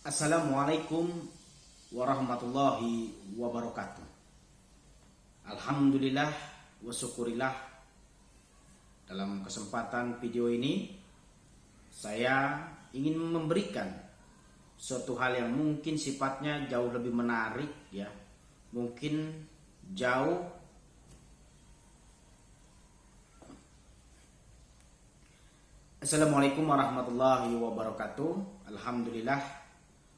Assalamualaikum warahmatullahi wabarakatuh. Alhamdulillah wa syukurillah. Dalam kesempatan video ini saya ingin memberikan suatu hal yang mungkin sifatnya jauh lebih menarik ya. Mungkin jauh Assalamualaikum warahmatullahi wabarakatuh. Alhamdulillah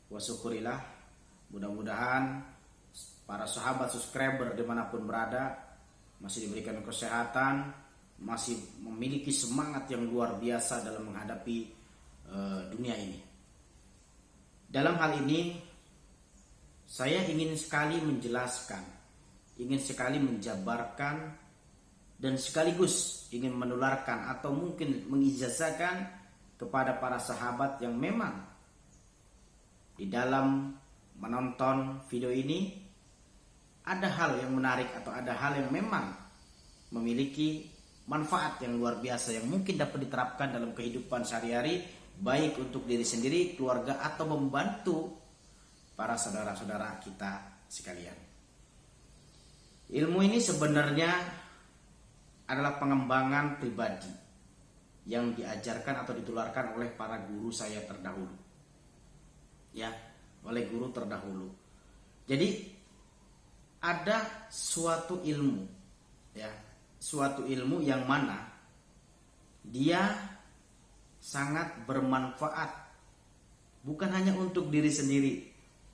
wa syukurillah. Mudah-mudahan para sahabat subscriber dimanapun berada masih diberikan kesehatan, masih memiliki semangat yang luar biasa dalam menghadapi dunia ini. Dalam hal ini saya ingin sekali menjelaskan, ingin sekali menjabarkan, dan sekaligus ingin menularkan atau mungkin mengijazahkan kepada para sahabat yang memang di dalam menonton video ini ada hal yang menarik atau ada hal yang memang memiliki manfaat yang luar biasa yang mungkin dapat diterapkan dalam kehidupan sehari-hari, baik untuk diri sendiri, keluarga, atau membantu para saudara-saudara kita sekalian. Ilmu ini sebenarnya adalah pengembangan pribadi yang diajarkan atau ditularkan oleh para guru saya terdahulu. Ya, oleh guru terdahulu. Jadi ada suatu ilmu ya, suatu ilmu yang mana dia sangat bermanfaat bukan hanya untuk diri sendiri,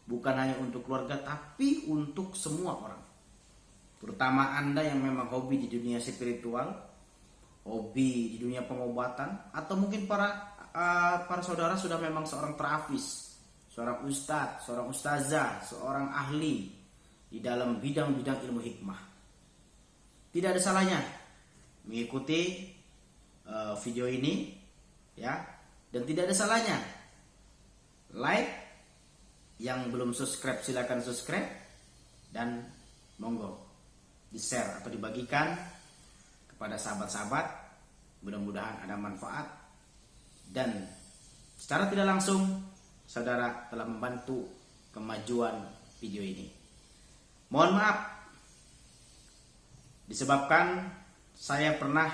bukan hanya untuk keluarga, tapi untuk semua orang. Terutama Anda yang memang hobi di dunia spiritual, hobi di dunia pengobatan, atau mungkin para saudara sudah memang seorang terafis, seorang ustadz, seorang ustazah, seorang ahli di dalam bidang-bidang ilmu hikmah. Tidak ada salahnya mengikuti video ini ya, dan tidak ada salahnya like. Yang belum subscribe silakan subscribe, dan monggo di-share atau dibagikan kepada sahabat-sahabat. Mudah-mudahan ada manfaat, dan secara tidak langsung saudara telah membantu kemajuan video ini. Mohon maaf disebabkan saya pernah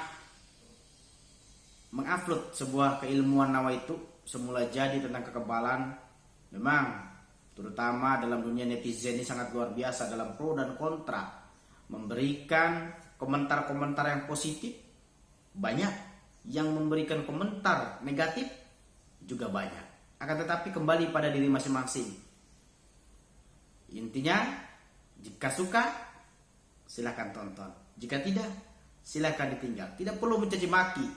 mengupload sebuah keilmuan nawaitu semula jadi tentang kekebalan. Memang terutama dalam dunia netizen ini sangat luar biasa dalam pro dan kontra, memberikan komentar-komentar yang positif banyak, yang memberikan komentar negatif juga banyak. Akan tetapi kembali pada diri masing-masing. Intinya, jika suka silakan tonton, jika tidak silakan ditinggal. Tidak perlu mencaci maki,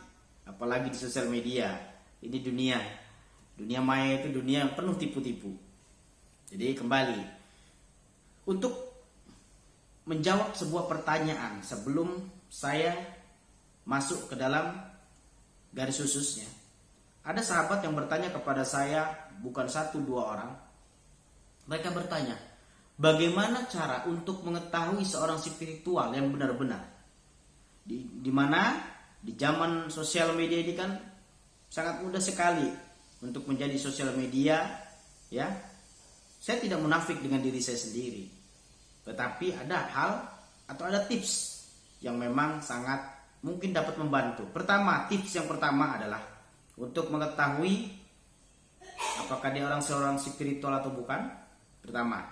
apalagi di sosial media. Ini dunia maya, itu dunia yang penuh tipu-tipu. Jadi kembali untuk menjawab sebuah pertanyaan sebelum saya masuk ke dalam garis khususnya. Ada sahabat yang bertanya kepada saya, bukan satu dua orang. Mereka bertanya, bagaimana cara untuk mengetahui seorang spiritual yang benar-benar? Di mana di zaman sosial media ini kan sangat mudah sekali untuk menjadi sosial media, ya. Saya tidak munafik dengan diri saya sendiri, tetapi ada hal atau ada tips yang memang sangat mungkin dapat membantu. Pertama, tips yang pertama adalah untuk mengetahui apakah dia seorang spiritual atau bukan. Pertama,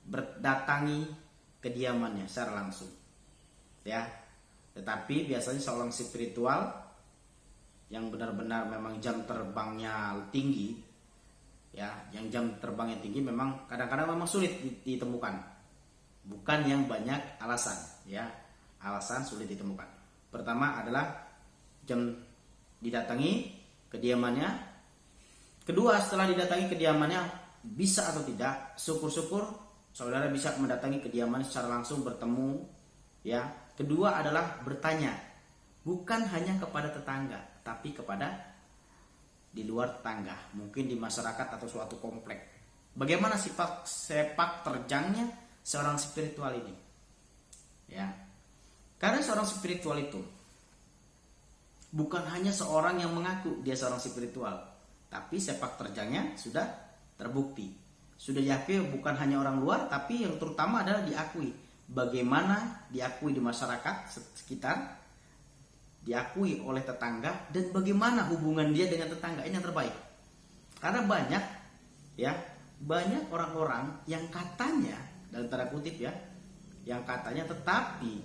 berdatangi kediamannya secara langsung ya. Tetapi biasanya seorang spiritual yang benar-benar memang jam terbangnya tinggi ya, yang jam terbangnya tinggi memang kadang-kadang memang sulit ditemukan. Bukan yang banyak alasan ya, alasan sulit ditemukan. Pertama adalah jam didatangi kediamannya. Kedua, setelah didatangi kediamannya, bisa atau tidak, syukur-syukur saudara bisa mendatangi kediamannya secara langsung, bertemu ya. Kedua adalah bertanya, bukan hanya kepada tetangga, tapi kepada di luar tetangga, mungkin di masyarakat atau suatu komplek. Bagaimana sifat sepak terjangnya seorang spiritual ini ya. Karena seorang spiritual itu bukan hanya seorang yang mengaku dia seorang spiritual, tapi sepak terjangnya sudah terbukti. Sudah diakui bukan hanya orang luar, tapi yang terutama adalah diakui. Bagaimana diakui di masyarakat sekitar, diakui oleh tetangga, dan bagaimana hubungan dia dengan tetangga, ini yang terbaik. Karena banyak banyak orang-orang yang katanya, dalam tanda kutip ya, yang katanya tetapi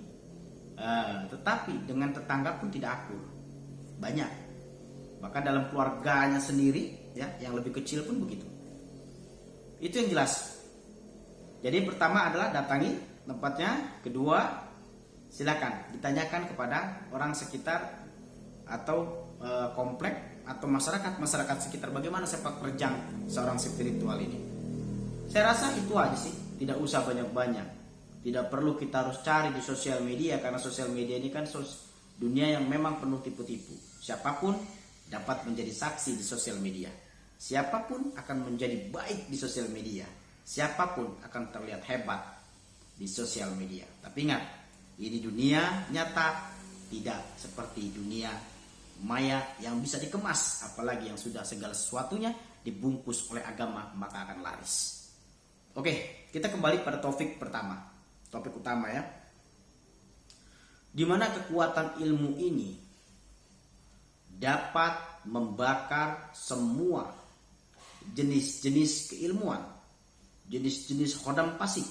dengan tetangga pun tidak akur. Banyak. Bahkan dalam keluarganya sendiri ya, yang lebih kecil pun begitu. Itu yang jelas. Jadi pertama adalah datangi tempatnya, kedua silakan ditanyakan kepada orang sekitar atau komplek atau masyarakat sekitar bagaimana sepak terjang seorang spiritual ini. Saya rasa itu aja sih, tidak usah banyak-banyak. Tidak perlu kita harus cari di sosial media, karena sosial media ini kan dunia yang memang penuh tipu-tipu. Siapapun dapat menjadi saksi di sosial media. Siapapun akan menjadi baik di sosial media. Siapapun akan terlihat hebat di sosial media. Tapi ingat, ini dunia nyata, tidak seperti dunia maya yang bisa dikemas. Apalagi yang sudah segala sesuatunya dibungkus oleh agama, maka akan laris. Oke, kita kembali pada topik utama ya. Di mana kekuatan ilmu ini dapat membakar semua jenis-jenis keilmuan, jenis-jenis khodam pasif,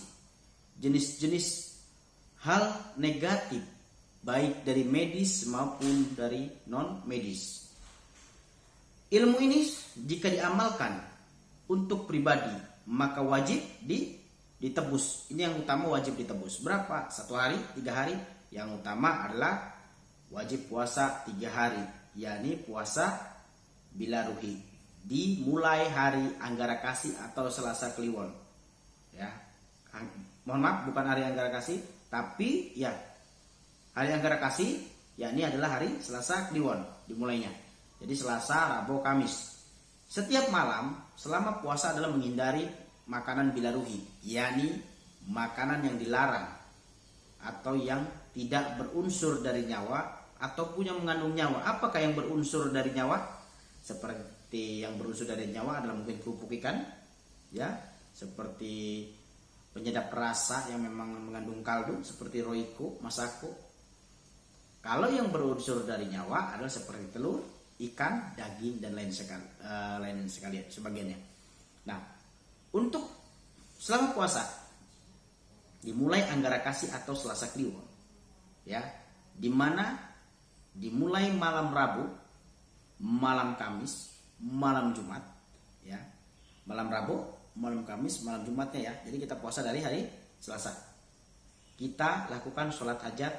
jenis-jenis hal negatif, baik dari medis maupun dari non medis. Ilmu ini jika diamalkan untuk pribadi, maka wajib ditebus. Ini yang utama, wajib ditebus. Berapa? 1 hari, 3 hari. Yang utama adalah wajib puasa 3 hari, yakni puasa bila ruhi. Dimulai hari Anggara Kasih atau Selasa Kliwon. Ya. Mohon maaf, bukan hari Anggara Kasih, tapi ya hari Anggara Kasih, yakni adalah hari Selasa Kliwon dimulainya. Jadi Selasa, Rabu, Kamis. Setiap malam selama puasa adalah menghindari makanan bila ruhi, yakni makanan yang dilarang atau yang tidak berunsur dari nyawa ataupun yang mengandung nyawa. Apakah yang berunsur dari nyawa? Seperti yang berunsur dari nyawa adalah mungkin kerupuk ikan, ya, seperti penyedap rasa yang memang mengandung kaldu seperti roiko, masako. Kalau yang berunsur dari nyawa adalah seperti telur, ikan, daging, dan lain sekalian sebagiannya. Nah, untuk selama puasa dimulai Anggara Kasih atau Selasa Kliwon, ya, dimana dimulai malam Rabu, malam Kamis, malam Jumat, ya, malam Rabu, malam Kamis, malam Jumatnya ya. Jadi kita puasa dari hari Selasa. Kita lakukan sholat hajat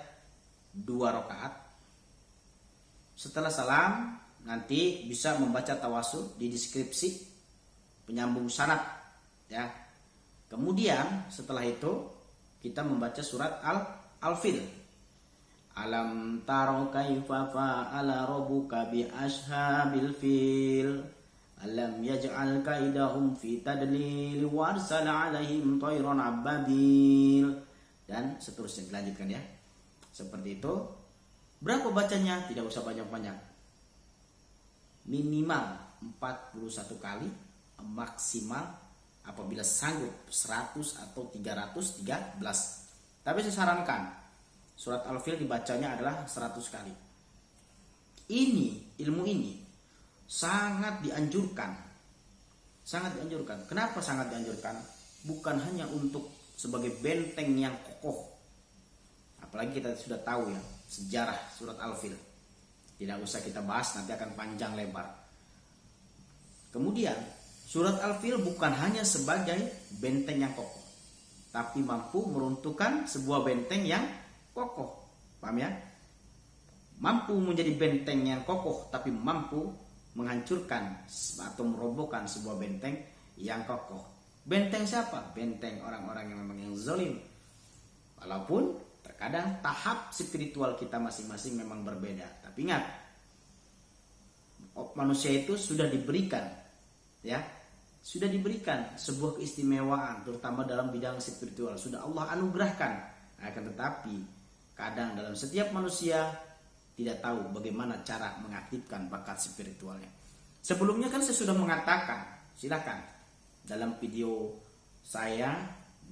2 rakaat. Setelah salam nanti bisa membaca tawasul di deskripsi penyambung sanad ya. Kemudian setelah itu kita membaca surat Al-Fil. Alam taro kaifa fa'ala rabbuka bi ashabil fil. Alam yaj'al kaidahum fi tadlil wa arsala 'alaihim tayran ababil, dan seterusnya dilanjutkan ya. Seperti itu. Berapa bacanya? Tidak usah banyak-banyak. Minimal 41 kali, maksimal apabila sanggup 100 atau 313. Tapi saya sarankan surat Al-Fil dibacanya adalah 100 kali. Ilmu ini sangat dianjurkan. Sangat dianjurkan. Kenapa sangat dianjurkan? Bukan hanya untuk sebagai benteng yang kokoh. Apalagi kita sudah tahu ya sejarah surat Al-Fil. Tidak usah kita bahas, nanti akan panjang lebar. Kemudian surat Al-Fil bukan hanya sebagai benteng yang kokoh, tapi mampu meruntuhkan sebuah benteng yang kokoh. Paham ya? Mampu menjadi benteng yang kokoh, tapi mampu menghancurkan atau merobohkan sebuah benteng yang kokoh. Benteng siapa? Benteng orang-orang yang memang yang zalim. Walaupun terkadang tahap spiritual kita masing-masing memang berbeda. Tapi ingat, manusia itu sudah diberikan, ya, sudah diberikan sebuah keistimewaan, terutama dalam bidang spiritual. Sudah Allah anugerahkan. Akan tetapi kadang dalam setiap manusia tidak tahu bagaimana cara mengaktifkan bakat spiritualnya. Sebelumnya kan saya sudah mengatakan, silakan dalam video saya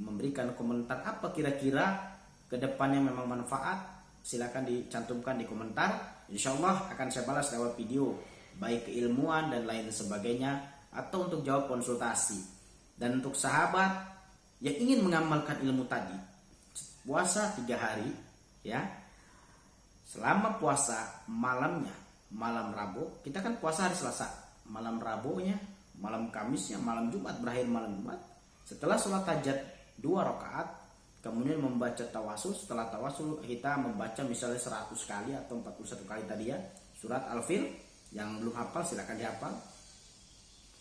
memberikan komentar apa kira-kira kedepannya memang manfaat, silakan dicantumkan di komentar. Insya Allah akan saya balas lewat video, baik keilmuan dan lain sebagainya, atau untuk jawab konsultasi. Dan untuk sahabat yang ingin mengamalkan ilmu tadi, puasa 3 hari ya. Selama puasa malamnya, malam Rabu, kita kan puasa hari Selasa, malam Rabunya, malam Kamisnya, malam Jumat, berakhir malam Jumat. Setelah sholat hajat 2 rakaat, kemudian membaca tawasul. Setelah tawasul kita membaca misalnya 100 kali atau 41 kali tadi ya, surat Al-Fil. Yang belum hafal silakan dihafal.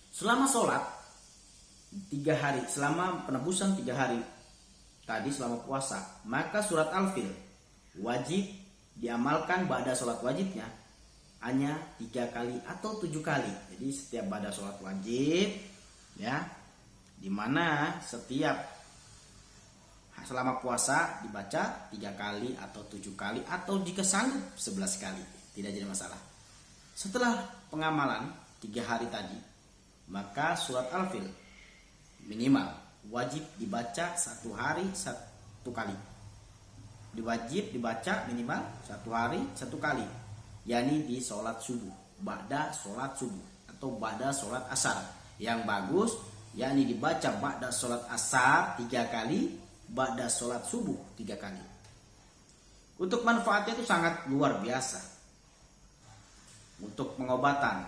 Selama sholat 3 hari, selama penebusan 3 hari tadi selama puasa, maka surat Al-Fil wajib diamalkan pada sholat wajibnya hanya 3 kali atau 7 kali. Jadi setiap pada sholat wajib ya, dimana setiap selama puasa dibaca 3 kali atau 7 kali, atau jika sanggup 11 kali, tidak jadi masalah. Setelah pengamalan 3 hari tadi, maka surat Al-Fil minimal wajib dibaca 1 hari 1 kali. Diwajib dibaca minimal 1 hari 1 kali, yakni di sholat subuh, ba'da sholat subuh atau ba'da sholat asar. Yang bagus yakni dibaca ba'da sholat asar 3 kali, ba'da sholat subuh 3 kali. Untuk manfaatnya itu sangat luar biasa. Untuk pengobatan,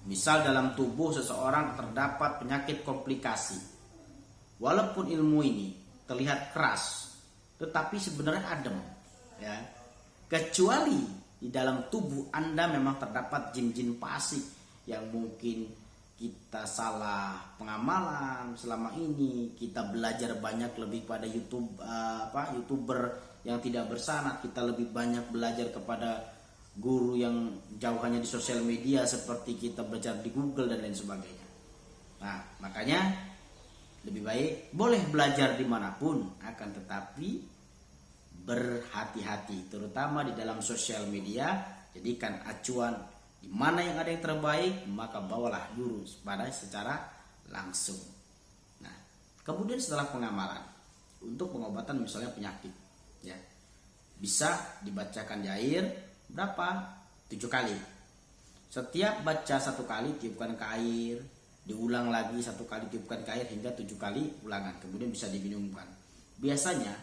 misal dalam tubuh seseorang terdapat penyakit komplikasi, walaupun ilmu ini terlihat keras, tetapi sebenarnya adem ya. Kecuali di dalam tubuh Anda memang terdapat jin-jin fasik yang mungkin kita salah pengamalan selama ini, kita belajar banyak lebih pada YouTuber yang tidak bersanad, kita lebih banyak belajar kepada guru yang jauhannya di sosial media seperti kita belajar di Google dan lain sebagainya. Nah, makanya lebih baik boleh belajar dimanapun, akan tetapi berhati-hati, terutama di dalam sosial media. Jadikan acuan di mana yang ada yang terbaik, maka bawalah guru pada secara langsung. Nah, kemudian setelah pengamalan untuk pengobatan misalnya penyakit ya, bisa dibacakan di air berapa? 7 kali. Setiap baca 1 kali tiupkan ke air, diulang lagi 1 kali tiupkan ke air hingga 7 kali ulangan, kemudian bisa diminumkan. Biasanya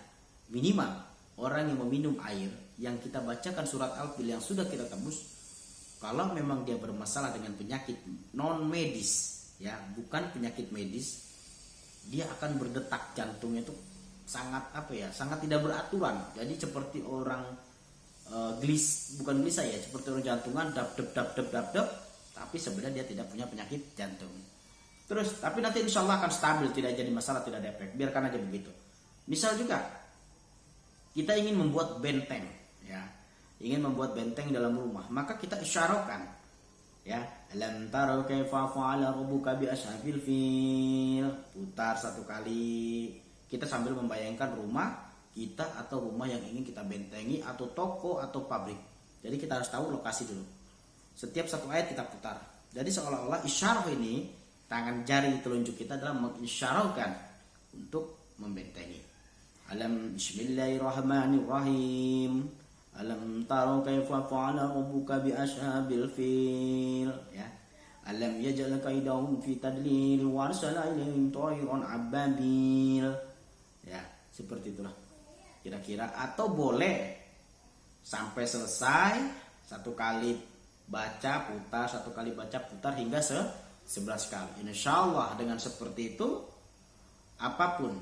minimal orang yang meminum air yang kita bacakan surat Al-Fil yang sudah kita tebus, kalau memang dia bermasalah dengan penyakit non medis ya, bukan penyakit medis, dia akan berdetak jantungnya itu sangat sangat tidak beraturan. Jadi seperti orang bukan gelisah ya, seperti orang jantungan dap dap, tapi sebenarnya dia tidak punya penyakit jantung. Terus tapi nanti insya Allah akan stabil, tidak jadi masalah, tidak ada efek, biarkan aja begitu. Misal juga kita ingin membuat benteng ya, ingin membuat benteng dalam rumah, maka kita isyarakan ya, alam taro kaifa fa'ala rabbuka bi ashabil fil, putar 1 kali, kita sambil membayangkan rumah kita atau rumah yang ingin kita bentengi, atau toko atau pabrik. Jadi kita harus tahu lokasi dulu. Setiap 1 ayat kita putar. Jadi seolah-olah isyarah ini, tangan jari telunjuk kita adalah mengisyarahkan untuk membentengi. Alam bismillahirrahmanirrahim. Alam taro kaifa fa'ala rabbuka bi ashabil fil ya. Alam yaj'al kaidahum fi tadlil wa arsala ilaihim tayran ababil. Ya, seperti itulah kira-kira. Atau boleh sampai selesai 1 kali baca putar, 1 kali baca putar hingga 11 kali. Insyaallah dengan seperti itu, apapun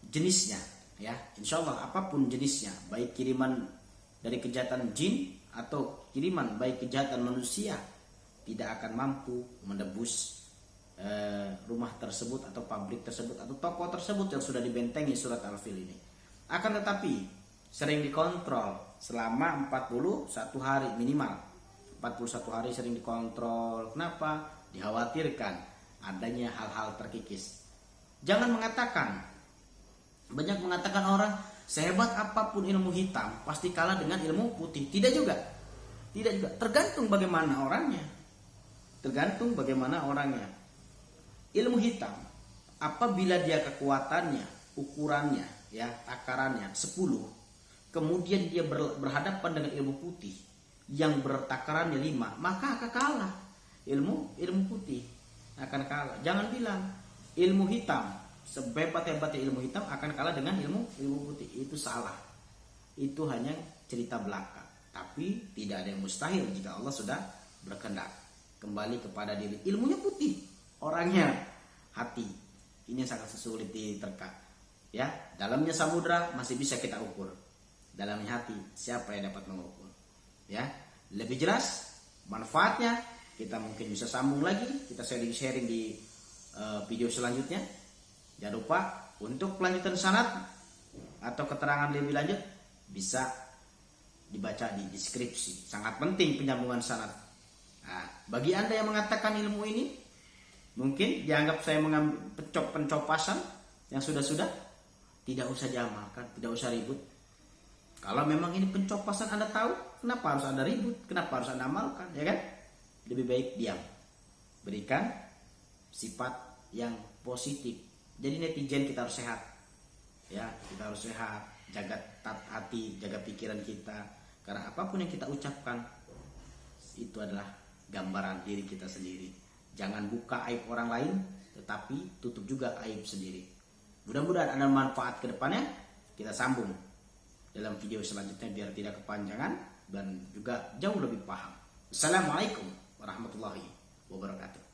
jenisnya ya, insyaallah apapun jenisnya, baik kiriman dari kejahatan jin atau kiriman baik kejahatan manusia, tidak akan mampu menebus rumah tersebut atau pabrik tersebut atau toko tersebut yang sudah dibentengi surat Al-Fil ini. Akan tetapi sering dikontrol selama 41 hari minimal. 41 hari sering dikontrol. Kenapa? Dikhawatirkan adanya hal-hal terkikis. Jangan mengatakan, banyak mengatakan orang, sehebat apapun ilmu hitam pasti kalah dengan ilmu putih. Tidak juga. Tidak juga. Tergantung bagaimana orangnya. ilmu hitam apabila dia kekuatannya, ukurannya, ya, takarannya 10, kemudian dia berhadapan dengan ilmu putih yang bertakarannya 5, maka akan kalah. Ilmu putih akan kalah. Jangan bilang ilmu hitam, sehebat-hebatnya ilmu hitam akan kalah dengan ilmu putih. Itu salah. Itu hanya cerita belaka. Tapi tidak ada yang mustahil jika Allah sudah berkehendak. Kembali kepada diri. Ilmunya putih, orangnya hati. Ini sangat sulit diterka. Ya, dalamnya samudra masih bisa kita ukur. Dalamnya hati, siapa yang dapat mengukur? Ya, lebih jelas manfaatnya kita mungkin bisa sambung lagi, kita sharing di video selanjutnya. Jangan lupa untuk pelanjutan sanad atau keterangan lebih lanjut bisa dibaca di deskripsi. Sangat penting penyambungan sanad. Nah, bagi Anda yang mengatakan ilmu ini mungkin dianggap saya mengambil pencopasan yang sudah-sudah, tidak usah diamalkan, tidak usah ribut. Kalau memang ini pencopasan Anda tahu, kenapa harus Anda ribut? Kenapa harus Anda amalkan? Ya kan? Lebih baik diam. Berikan sifat yang positif. Jadi netizen kita harus sehat. Ya, kita harus sehat. Jaga hati, jaga pikiran kita. Karena apapun yang kita ucapkan itu adalah gambaran diri kita sendiri. Jangan buka aib orang lain, tetapi tutup juga aib sendiri. Mudah-mudahan ada manfaat ke depannya. Kita sambung dalam video selanjutnya biar tidak kepanjangan dan juga jauh lebih paham. Assalamualaikum warahmatullahi wabarakatuh.